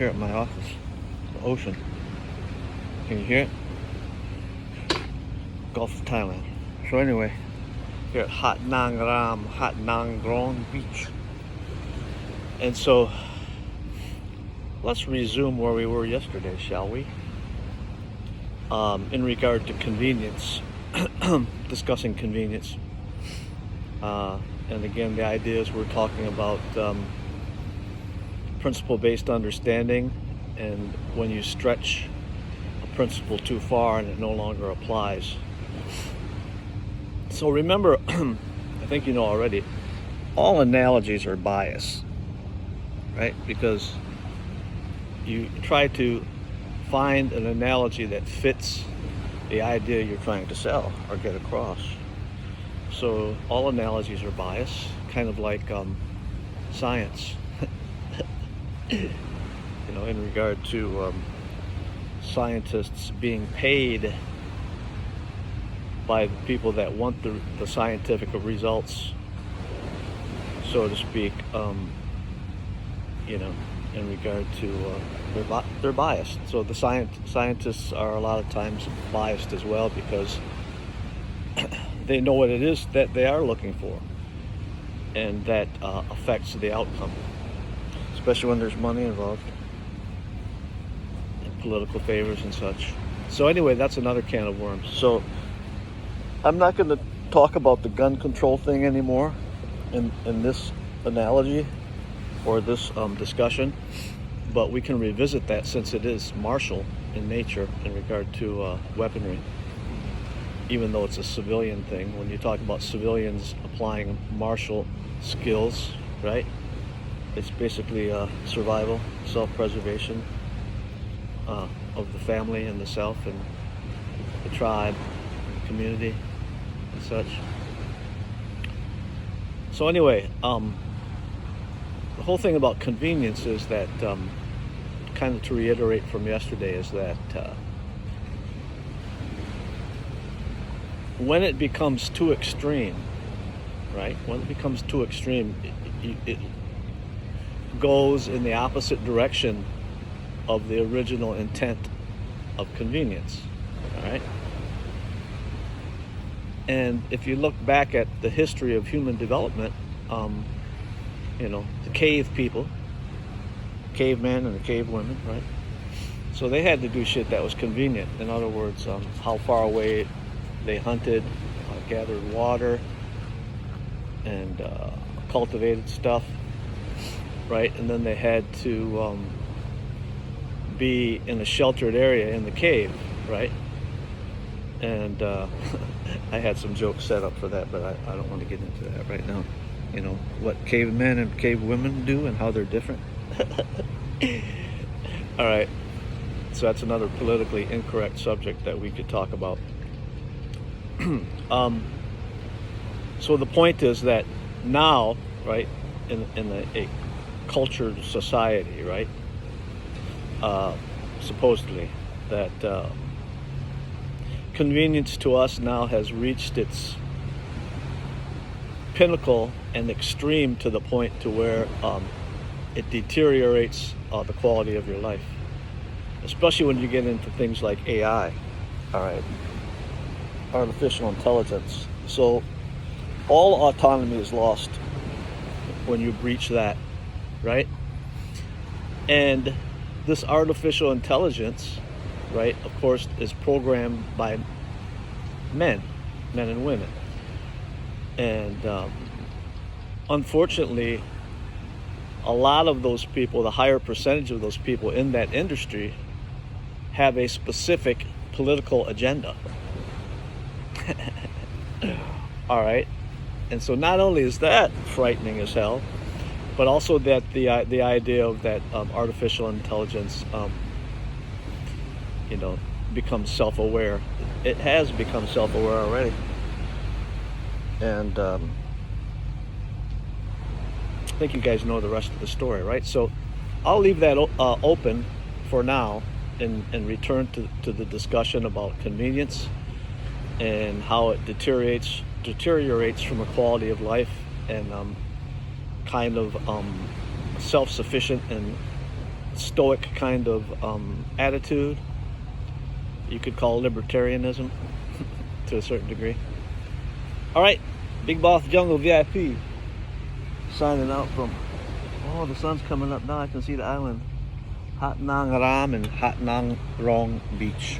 here at my office. The ocean. Can you hear it? Gulf of Thailand. So anyway, here at Hat Nang Ram, Hat Nang Grong Beach. And so, let's resume where we were yesterday, shall we? In regard to convenience, discussing convenience. And again, the idea is we're talking about principle-based understanding, and when you stretch a principle too far and it no longer applies. So remember, I think you know already, all analogies are biased, right? Because you try to find an analogy that fits the idea you're trying to sell or get across. So all analogies are biased, kind of like science. You know, in regard to scientists being paid by the people that want the scientific results, so to speak, you know, in regard to they're biased. So the scientists are a lot of times biased as well, because they know what it is that they are looking for, and that affects the outcome, especially when there's money involved and political favors and such. So anyway, that's another can of worms. So I'm not going to talk about the gun control thing anymore in this analogy or this discussion, but we can revisit that since it is martial in nature in regard to weaponry, even though it's a civilian thing. When you talk about civilians applying martial skills, right, it's basically survival, self-preservation of the family and the self and the tribe and the community and such. So anyway, the whole thing about convenience is that, kind of to reiterate from yesterday, is that when it becomes too extreme, right? When it becomes too extreme, it goes in the opposite direction of the original intent of convenience, all right? And if you look back at the history of human development, you know, the cave people, cavemen and the cave women, right? So they had to do shit that was convenient. In other words, how far away they hunted, gathered water, and cultivated stuff, right? And then they had to be in a sheltered area in the cave, right? And I had some jokes set up for that, but I don't want to get into that right now. You know, what cavemen and cave women do and how they're different. All right. So that's another politically incorrect subject that we could talk about. So the point is that now, right, in a cultured society, right, supposedly, that convenience to us now has reached its pinnacle and extreme, to the point to where it deteriorates the quality of your life, especially when you get into things like AI, all right, artificial intelligence. So all autonomy is lost when you breach that, right? And this artificial intelligence, right, of course, is programmed by men and women. And unfortunately, a lot of those people, the higher percentage of those people in that industry, have a specific political agenda. All right. And so not only is that frightening as hell, but also that the idea of that artificial intelligence, you know, becomes self-aware. It has become self-aware already. And I think you guys know the rest of the story, right? So I'll leave that open for now and return to the discussion about convenience and how it deteriorates from a quality of life and kind of self-sufficient and stoic kind of attitude. You could call libertarianism to a certain degree. All right, Big Boss Jungle VIP signing out from. Oh, the sun's coming up now. I can see the island. Hat Nang Ram and Hat Nang Rong Beach.